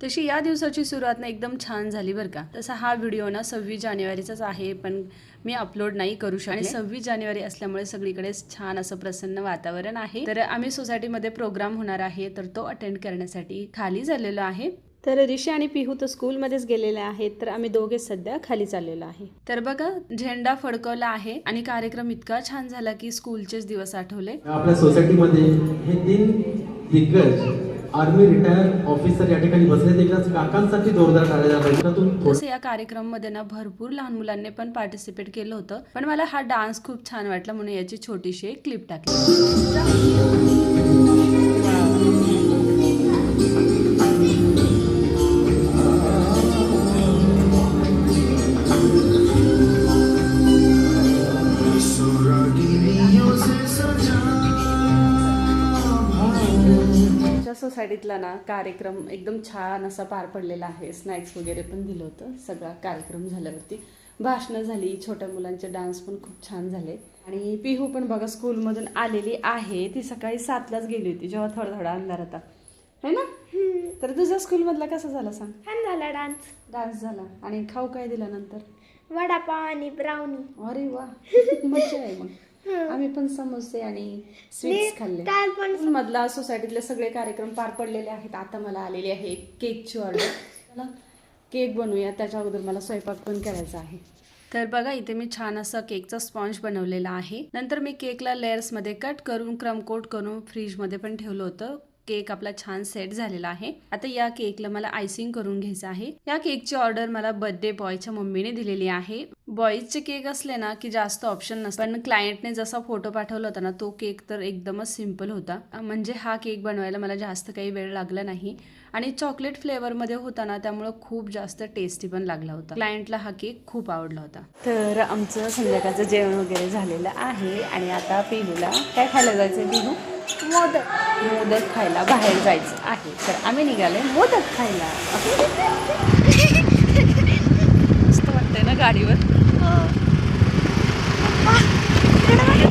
तशी या दिवसाची सुरुवात ना एकदम छान झाली बरं का। तसा हा व्हिडिओ ना 26 जानेवारीचाच आहे, पण मी अपलोड नाही करू शकले। 26 जानेवारी असल्यामुळे सगळीकडे छान असं प्रसन्न वातावरण आहे। तर आम्ही सोसायटीमध्ये प्रोग्राम होणार आहे, तर तो अटेंड करण्यासाठी खाली झालेलो आहे। तर ऋषी आणि पिहू तर स्कूलमध्येच गेलेले आहेत, तर आम्ही दोघे सध्या खाली चाललेलो आहे। तर बघा झेंडा फडकवला आहे आणि कार्यक्रम इतका छान झाला की स्कूलचेच दिवस आठवले। आपल्या सोसायटीमध्ये हे 3 दिग्गज आर्मी रिटायर ऑफिसर या ठिकाणी बसले, एकदाच काकांसाठी जोरदार टाळ्या वाजवा। तसं या कार्यक्रमामध्ये ना भरपूर लहान मुलांनी पण पार्टिसिपेट केलं होतं, पण मला हा डान्स खूप छान वाटला म्हणून याची छोटीशी एक क्लिप टाकली। सोसायटीतला ना कार्यक्रम एकदम छान असा पार पडलेला आहे। स्नॅक्स वगैरे पण दिलं होतं। सगळा कार्यक्रम झाल्यावरती भाषणं झाली, छोट्या मुलांचे डान्स पण खूप छान झाले। आणि पिहू पण बघा स्कूलमधून आलेली आहे। ती सकाळी 7लाच गेली होती, जेव्हा थोडा अंधार होता, है ना? तर तुझा स्कूलमधला कसा झाला सांग? छान झाला डान्स झाला। आणि खाऊ काय दिला नंतर? वडापाव आणि ब्राउनी। अरे वा, मजा आहे। मग आम्ही पण समोसे आणि स्वीट्स खाल्ले। मधला सोसायटीतले सगळे कार्यक्रम पार पडलेले आहेत। आता मला आलेली आहे केकची ऑर्डर। मला केक बनवूया, त्याच्या अगोदर मला स्वयंपाक पण करायचा आहे। तर बघा इथे मी छान असा केकचा स्पॉन्ज बनवलेला आहे। नंतर मी केकला लेयर्समध्ये कट करून क्रम कोट करून फ्रीजमध्ये पण ठेवलं होतं। केक आपला छान सेट झालेला आहे। आता या केकला मला आयसिंग करून घ्यायचं आहे। या केकची ऑर्डर मला बर्थडे बॉयच्या मम्मीने दिलेली आहे। बॉयजचे केक असले ना की जास्त ऑप्शन नसतात, पण क्लायंटने जसा फोटो पाठवला होता ना तो केक तर एकदमच सिम्पल होता। म्हणजे हा केक बनवायला मला जास्त काही वेळ लागला नाही आणि चॉकलेट फ्लेवरमध्ये होता ना, त्यामुळे खूप जास्त टेस्टी पण लागला होता। क्लायंटला हा केक खूप आवडला होता। तर आमचं संध्याकाळचं जेवण वगैरे झालेलं आहे आणि आता पिहूला काय खायला जायचं? पिहू मोदक खायला बाहेर जायचं आहे, तर आम्ही निघाले मोदक खायला। मस्त वाटतंय ना गाडीवर।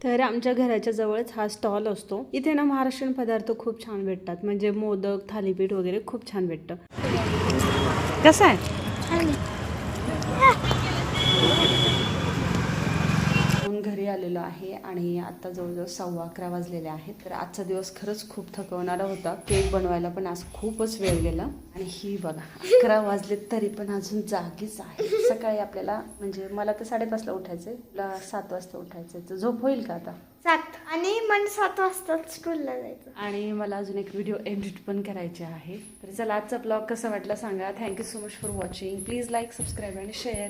तर आमच्या घराच्या जवळच हा स्टॉल असतो। इथे ना महाराष्ट्रीयन पदार्थ खूप छान भेटतात, म्हणजे मोदक, थालीपीठ वगैरे खूप छान भेटतं। कसं आहे? घरी आलेलो आहे आणि आता जवळजवळ 11:15 वाजलेले आहेत। तर आजचा दिवस खरंच खूप थकवणारा होता। केक बनवायला पण आज खूपच वेळ गेला आणि ही बघा 11 वाजले तरी पण अजून जागीच आहे। सकाळी आपल्याला म्हणजे मला तर 5:30ला उठायचंय, तुला 7 वाजता उठायचंय, तर झोप होईल का आता? 7 आणि मला 7 वाजता स्कूलला जायचं आणि मला अजून एक व्हिडिओ एडिट पण करायचे आहे। तर चला आजचा ब्लॉग कसा वाटला सांगा। Thank you so much for watching. Please like, subscribe आणि शेअर।